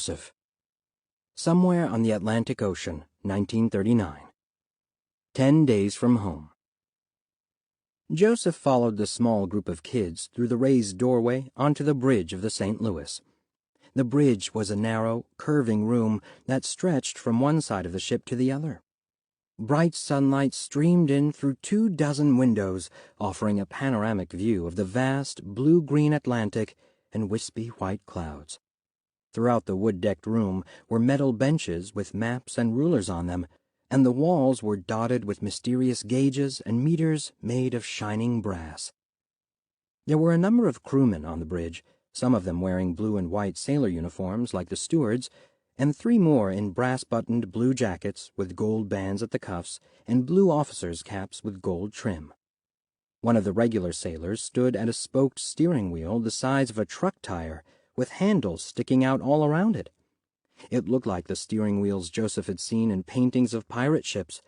Joseph. Somewhere on the Atlantic Ocean, 1939. 10 days from home. Joseph followed the small group of kids through the raised doorway onto the bridge of the St. Louis. The bridge was a narrow, curving room that stretched from one side of the ship to the other. Bright sunlight streamed in through 24 windows, offering a panoramic view of the vast, blue-green Atlantic and wispy white clouds. Throughout the wood-decked room were metal benches with maps and rulers on them, and the walls were dotted with mysterious gauges and meters made of shining brass. There were a number of crewmen on the bridge, some of them wearing blue and white sailor uniforms like the stewards, and 3 more in brass-buttoned blue jackets with gold bands at the cuffs and blue officers' caps with gold trim. One of the regular sailors stood at a spoked steering wheel the size of a truck tire, with handles sticking out all around it. It looked like the steering wheels Joseph had seen in paintings of pirate ships,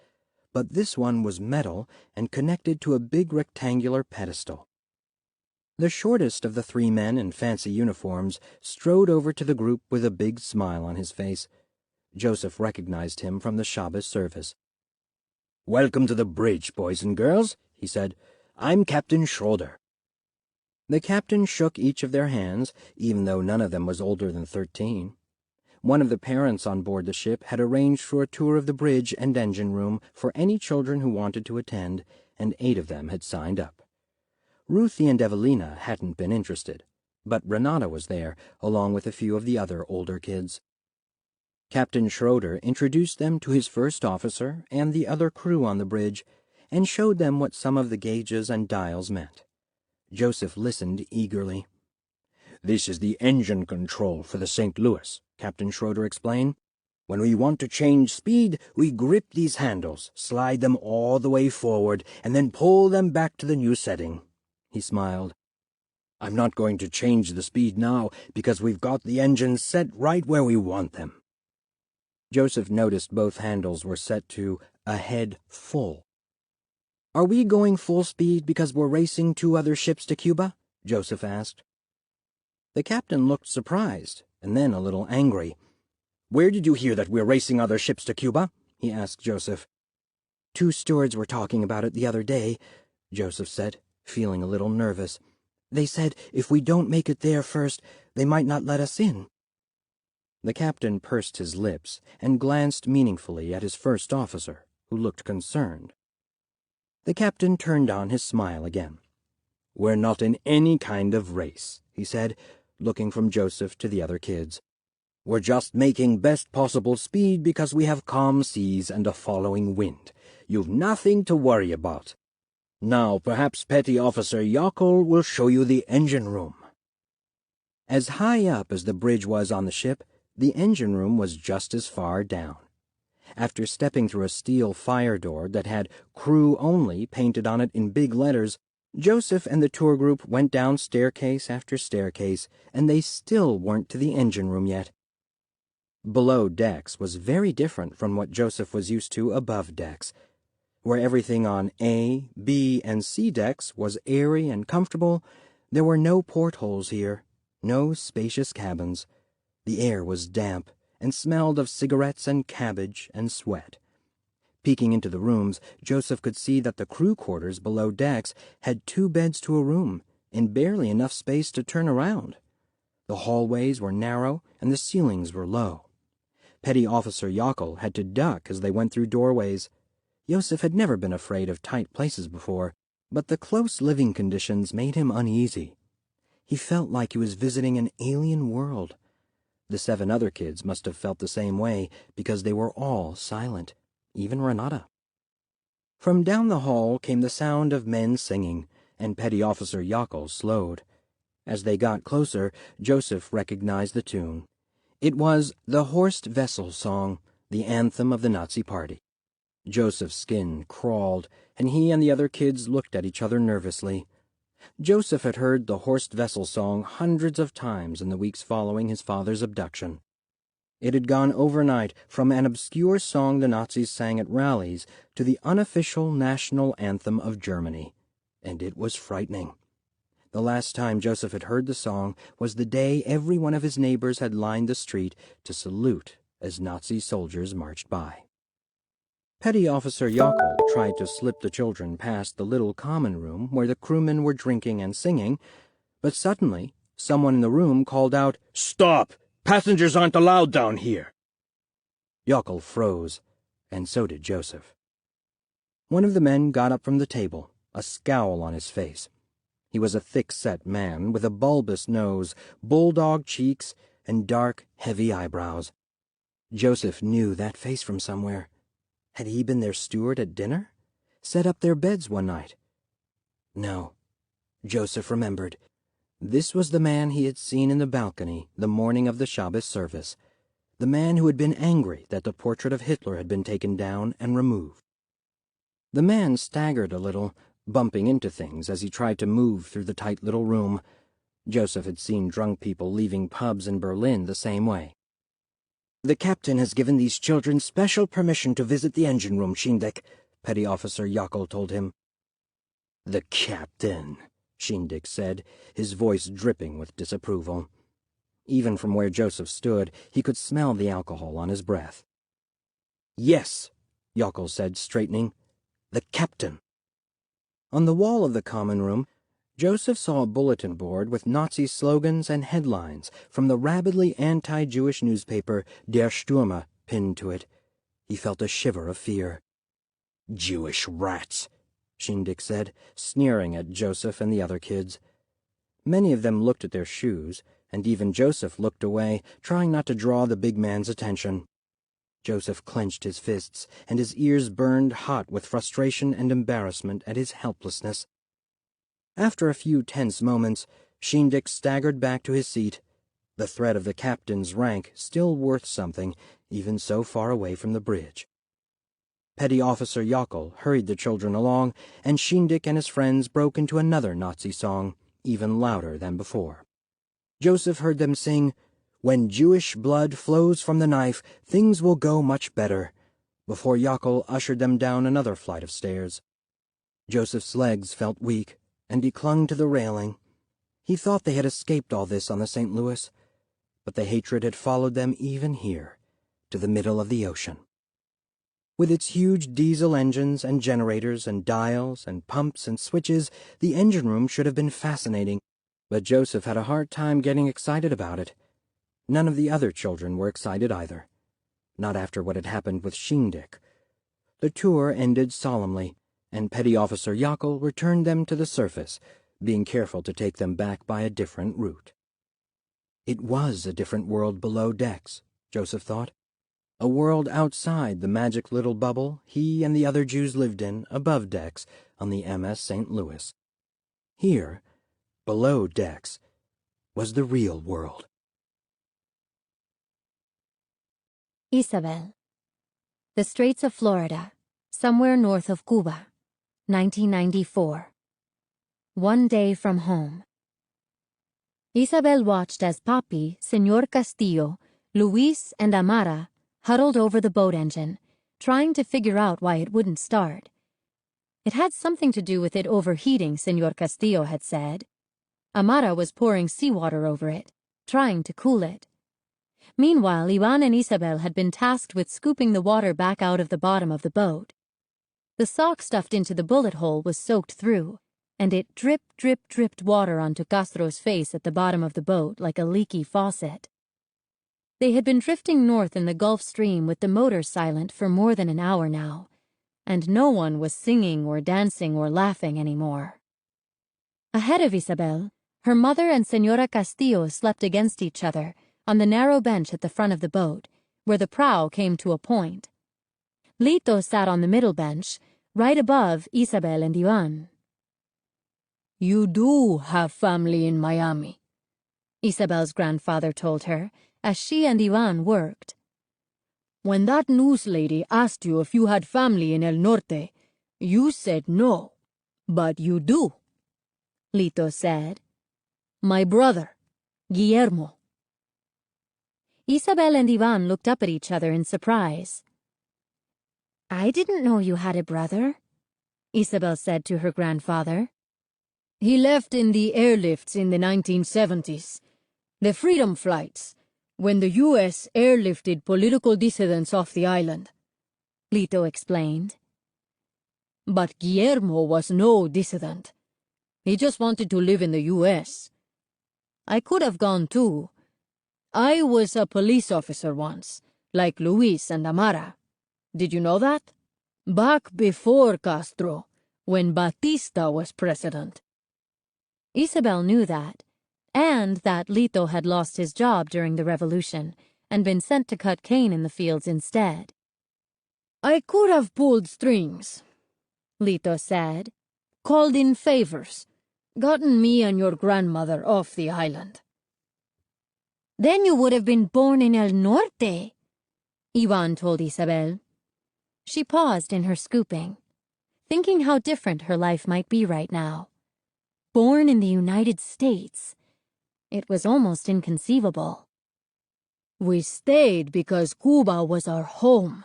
but this one was metal and connected to a big rectangular pedestal. The shortest of the 3 men in fancy uniforms strode over to the group with a big smile on his face. Joseph recognized him from the Shabbos service. "Welcome to the bridge, boys and girls," he said. "I'm Captain Schroeder." The captain shook each of their hands, even though none of them was older than 13. One of the parents on board the ship had arranged for a tour of the bridge and engine room for any children who wanted to attend, and 8 of them had signed up. Ruthie and Evelina hadn't been interested, but Renata was there, along with a few of the other older kids. Captain Schroeder introduced them to his first officer and the other crew on the bridge, and showed them what some of the gauges and dials meant. Joseph listened eagerly. "This is the engine control for the St. Louis," Captain Schroeder explained. "When we want to change speed, we grip these handles, slide them all the way forward, and then pull them back to the new setting." He smiled. "I'm not going to change the speed now because we've got the engines set right where we want them." Joseph noticed both handles were set to ahead full. "Are we going full speed because we're racing 2 other ships to Cuba?" Joseph asked. The captain looked surprised, and then a little angry. "Where did you hear that we're racing other ships to Cuba?" he asked Joseph. "2 stewards were talking about it the other day," Joseph said, feeling a little nervous. "They said if we don't make it there first, they might not let us in." The captain pursed his lips and glanced meaningfully at his first officer, who looked concerned. The captain turned on his smile again. "We're not in any kind of race," he said, looking from Joseph to the other kids. "We're just making best possible speed because we have calm seas and a following wind. You've nothing to worry about. Now perhaps Petty Officer Yockel will show you the engine room." As high up as the bridge was on the ship, the engine room was just as far down. After stepping through a steel fire door that had "Crew Only" painted on it in big letters, Joseph and the tour group went down staircase after staircase, and they still weren't to the engine room yet. Below decks was very different from what Joseph was used to above decks. Where everything on A, B, and C decks was airy and comfortable, there were no portholes here, no spacious cabins. The air was damp and smelled of cigarettes and cabbage and sweat. Peeking into the rooms, Joseph could see that the crew quarters below decks had 2 beds to a room and barely enough space to turn around. The hallways were narrow and the ceilings were low. Petty Officer Yockel had to duck as they went through doorways. Joseph had never been afraid of tight places before, but the close living conditions made him uneasy. He felt like he was visiting an alien world. The 7 other kids must have felt the same way because they were all silent, even Renata. From down the hall came the sound of men singing, and Petty Officer Yockel slowed. As they got closer, Joseph recognized the tune. It was the Horst Wessel song, the anthem of the Nazi Party. Joseph's skin crawled, and he and the other kids looked at each other nervously. Joseph had heard the Horst Wessel song hundreds of times in the weeks following his father's abduction. It had gone overnight from an obscure song the Nazis sang at rallies to the unofficial national anthem of Germany, and it was frightening. The last time Joseph had heard the song was the day every one of his neighbors had lined the street to salute as Nazi soldiers marched by. Petty Officer Yockel tried to slip the children past the little common room where the crewmen were drinking and singing, but suddenly someone in the room called out, "Stop! Passengers aren't allowed down here!" Yockel froze, and so did Joseph. One of the men got up from the table, a scowl on his face. He was a thick-set man with a bulbous nose, bulldog cheeks, and dark, heavy eyebrows. Joseph knew that face from somewhere. Had he been their steward at dinner? Set up their beds one night? No. Joseph remembered. This was the man he had seen in the balcony the morning of the Shabbos service, the man who had been angry that the portrait of Hitler had been taken down and removed. The man staggered a little, bumping into things as he tried to move through the tight little room. Joseph had seen drunk people leaving pubs in Berlin the same way. "The captain has given these children special permission to visit the engine room, Shindik," Petty Officer Yockel told him. "The captain," Shindik said, his voice dripping with disapproval. Even from where Joseph stood, he could smell the alcohol on his breath. "Yes," Yockel said, straightening. "The captain." On the wall of the common room, Joseph saw a bulletin board with Nazi slogans and headlines from the rabidly anti-Jewish newspaper Der Stürmer pinned to it. He felt a shiver of fear. "Jewish rats," Shindik said, sneering at Joseph and the other kids. Many of them looked at their shoes, and even Joseph looked away, trying not to draw the big man's attention. Joseph clenched his fists, and his ears burned hot with frustration and embarrassment at his helplessness. After a few tense moments, Shindik staggered back to his seat, the threat of the captain's rank still worth something, even so far away from the bridge. Petty Officer Yockel hurried the children along, and Shindik and his friends broke into another Nazi song, even louder than before. Joseph heard them sing, "When Jewish blood flows from the knife, things will go much better," before Yockel ushered them down another flight of stairs. Joseph's legs felt weak, and he clung to the railing. He thought they had escaped all this on the St. Louis, but the hatred had followed them even here, to the middle of the ocean. With its huge diesel engines and generators and dials and pumps and switches, the engine room should have been fascinating, but Joseph had a hard time getting excited about it. None of the other children were excited either. Not after what had happened with Shindik. The tour ended solemnly, and Petty Officer Yockel returned them to the surface, being careful to take them back by a different route. It was a different world below decks, Joseph thought. A world outside the magic little bubble he and the other Jews lived in above decks on the MS St. Louis. Here, below decks, was the real world. Isabel. The Straits of Florida, somewhere north of Cuba, 1994. One day from home. Isabel watched as Papi, Señor Castillo, Luis, and Amara huddled over the boat engine, trying to figure out why it wouldn't start. It had something to do with it overheating, Señor Castillo had said. Amara was pouring seawater over it, trying to cool it. Meanwhile, Ivan and Isabel had been tasked with scooping the water back out of the bottom of the boat. The sock stuffed into the bullet hole was soaked through, and it dripped water onto Castro's face at the bottom of the boat like a leaky faucet. They had been drifting north in the Gulf Stream with the motor silent for more than an hour now, and no one was singing or dancing or laughing anymore. Ahead of Isabel, her mother and Señora Castillo slept against each other on the narrow bench at the front of the boat, where the prow came to a point. Lito sat on the middle bench, right above Isabel and Ivan. "You do have family in Miami," Isabel's grandfather told her, as she and Ivan worked. "When that news lady asked you if you had family in El Norte, you said no, but you do," Lito said. "My brother, Guillermo." Isabel and Ivan looked up at each other in surprise. "I didn't know you had a brother," Isabel said to her grandfather. He left in the airlifts in the 1970s, the Freedom Flights, when the U.S. airlifted political dissidents off the island, Lito explained. But Guillermo was no dissident. He just wanted to live in the U.S. I could have gone too. I was a police officer once, like Luis and Amara. Did you know that? Back before Castro, when Batista was president. Isabel knew that, and that Lito had lost his job during the revolution and been sent to cut cane in the fields instead. I could have pulled strings, Lito said. Called in favors, gotten me and your grandmother off the island. Then you would have been born in El Norte, Ivan told Isabel. She paused in her scooping, thinking how different her life might be right now. Born in the United States. It was almost inconceivable. We stayed because Cuba was our home,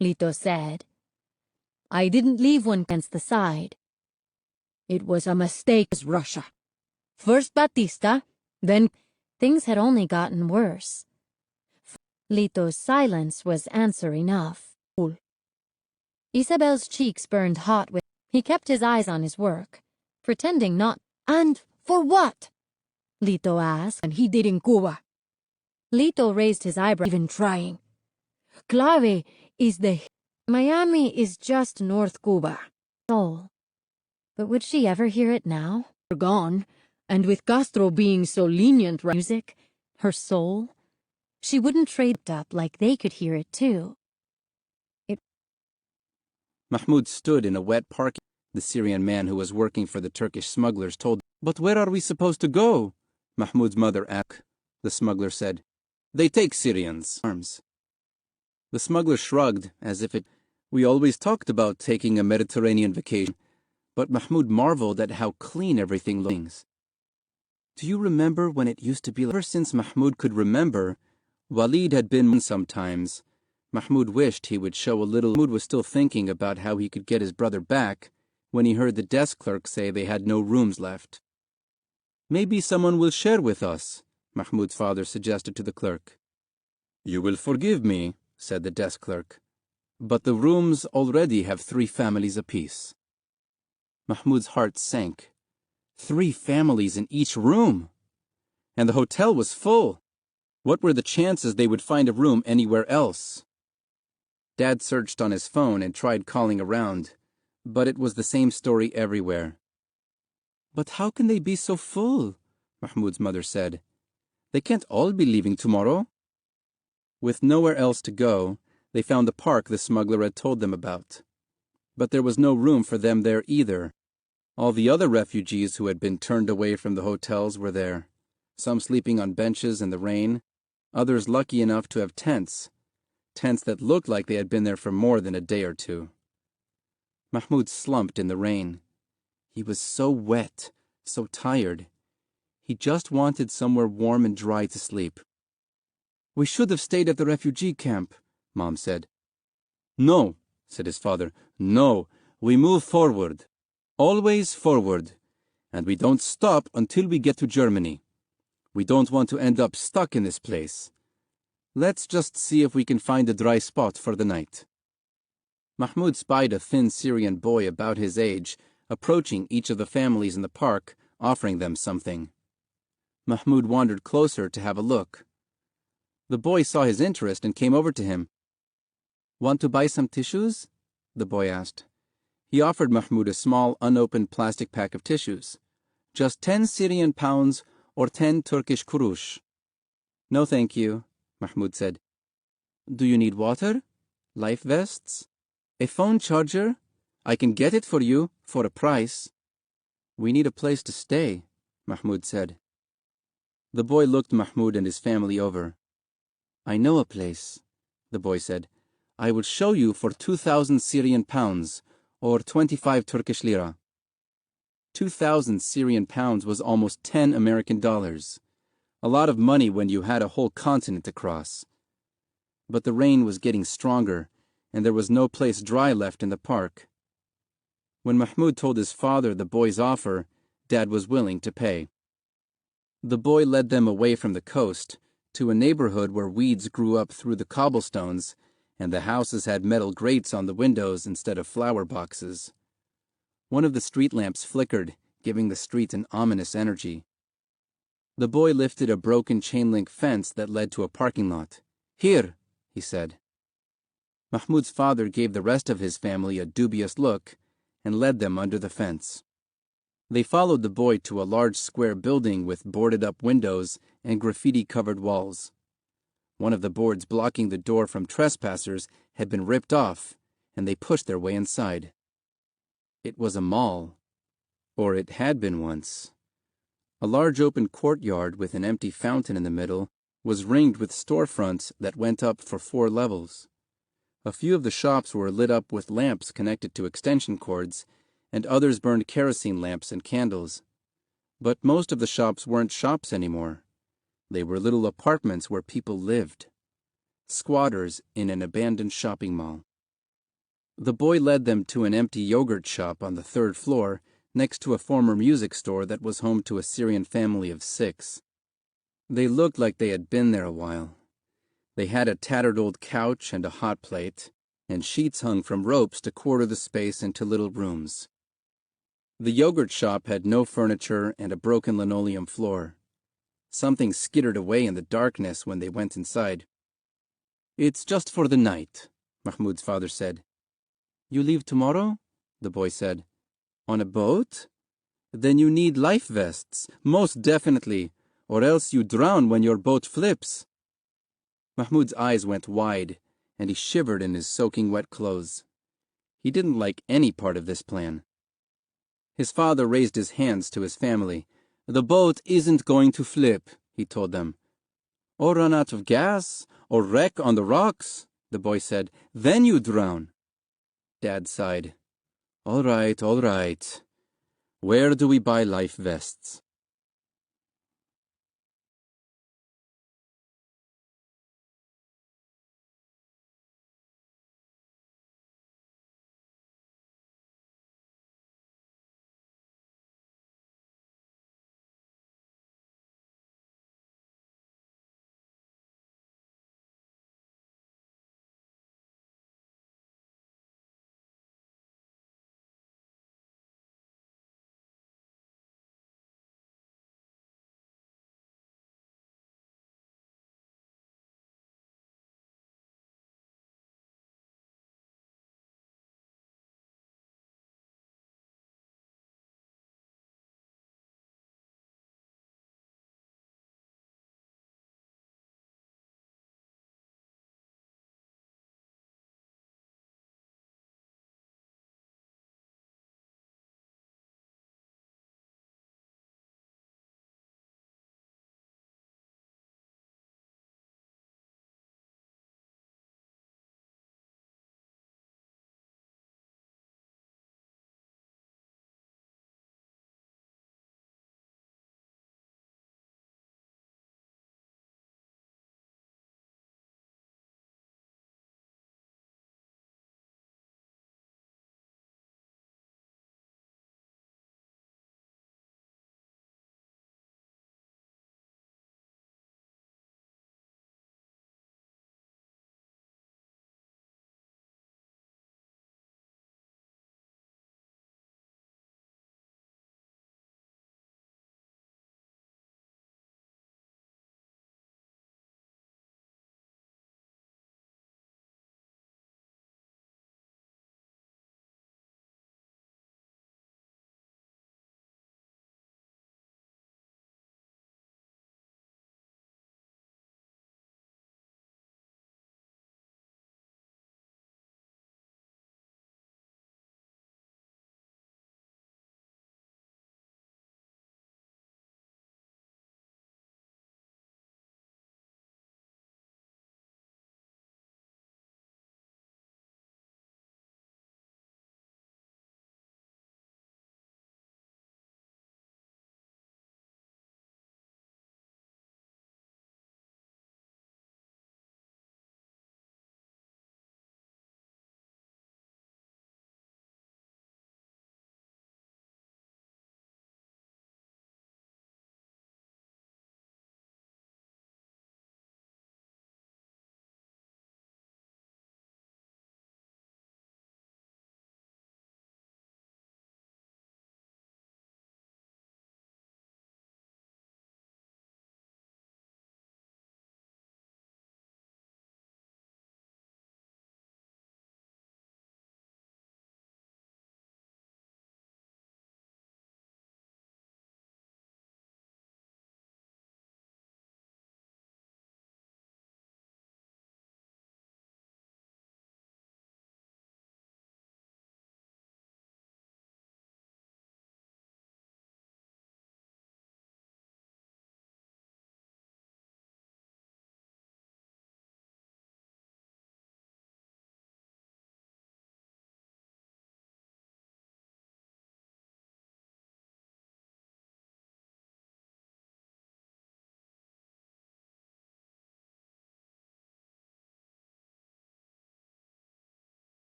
Lito said. I didn't leave one against the side. It was a mistake as Russia. First Batista, then... Things had only gotten worse. Lito's silence was answer enough. Isabel's cheeks burned hot with... He kept his eyes on his work, pretending not... And for what? Lito asked. And he did in Cuba. Lito raised his eyebrow. Even trying. Clave is the... Miami is just North Cuba. Soul. But would she ever hear it now? Gone, and with Castro being so lenient... Music, her soul, she wouldn't trade up like they could hear it too. Mahmoud stood in a wet parking. The Syrian man who was working for the Turkish smugglers told, "But where are we supposed to go?" Mahmoud's mother asked. The smuggler said, "They take Syrians' arms." The smuggler shrugged, as if it... We always talked about taking a Mediterranean vacation, but Mahmoud marveled at how clean everything looks. Do you remember when it used to be like... Ever since Mahmoud could remember, Walid had been sometimes. Mahmoud wished he would show a little... Mahmoud was still thinking about how he could get his brother back when he heard the desk clerk say they had no rooms left. "Maybe someone will share with us," Mahmoud's father suggested to the clerk. "You will forgive me," said the desk clerk, "but the rooms already have 3 families apiece." Mahmoud's heart sank. 3 families in each room! And the hotel was full. What were the chances they would find a room anywhere else? Dad searched on his phone and tried calling around, but it was the same story everywhere. "But how can they be so full?" Mahmoud's mother said. "They can't all be leaving tomorrow." With nowhere else to go, they found the park the smuggler had told them about. But there was no room for them there either. All the other refugees who had been turned away from the hotels were there, some sleeping on benches in the rain, others lucky enough to have tents that looked like they had been there for more than a day or 2. Mahmoud slumped in the rain. He was so wet, so tired. He just wanted somewhere warm and dry to sleep. "We should have stayed at the refugee camp," Mom said. "No," said his father. "No, we move forward. Always forward. And we don't stop until we get to Germany. We don't want to end up stuck in this place. Let's just see if we can find a dry spot for the night." Mahmoud spied a thin Syrian boy about his age, approaching each of the families in the park, offering them something. Mahmoud wandered closer to have a look. The boy saw his interest and came over to him. "Want to buy some tissues?" the boy asked. He offered Mahmoud a small, unopened plastic pack of tissues. "Just 10 Syrian pounds or 10 Turkish kurush." "No, thank you," Mahmoud said. "Do you need water? Life vests? A phone charger? I can get it for you, for a price." "We need a place to stay," Mahmoud said. The boy looked Mahmoud and his family over. "I know a place," the boy said. "I will show you for 2,000 Syrian pounds, or 25 Turkish lira." 2,000 Syrian pounds was almost $10 American. A lot of money when you had a whole continent to cross. But the rain was getting stronger, and there was no place dry left in the park. When Mahmoud told his father the boy's offer, Dad was willing to pay. The boy led them away from the coast to a neighborhood where weeds grew up through the cobblestones, and the houses had metal grates on the windows instead of flower boxes. One of the street lamps flickered, giving the street an ominous energy. The boy lifted a broken chain-link fence that led to a parking lot. "Here," he said. Mahmoud's father gave the rest of his family a dubious look and led them under the fence. They followed the boy to a large square building with boarded-up windows and graffiti-covered walls. One of the boards blocking the door from trespassers had been ripped off, and they pushed their way inside. It was a mall, or it had been once. A large open courtyard with an empty fountain in the middle was ringed with storefronts that went up for 4 levels. A few of the shops were lit up with lamps connected to extension cords, and others burned kerosene lamps and candles. But most of the shops weren't shops anymore. They were little apartments where people lived. Squatters in an abandoned shopping mall. The boy led them to an empty yogurt shop on the 3rd floor, next to a former music store that was home to a Syrian family of 6. They looked like they had been there a while. They had a tattered old couch and a hot plate, and sheets hung from ropes to quarter the space into little rooms. The yogurt shop had no furniture and a broken linoleum floor. Something skittered away in the darkness when they went inside. "It's just for the night," Mahmoud's father said. "You leave tomorrow?" the boy said. "On a boat? Then you need life vests, most definitely, or else you drown when your boat flips." Mahmoud's eyes went wide, and he shivered in his soaking wet clothes. He didn't like any part of this plan. His father raised his hands to his family. "The boat isn't going to flip," he told them. "Or run out of gas, or wreck on the rocks," the boy said. "Then you drown." Dad sighed. All right. Where do we buy life vests?"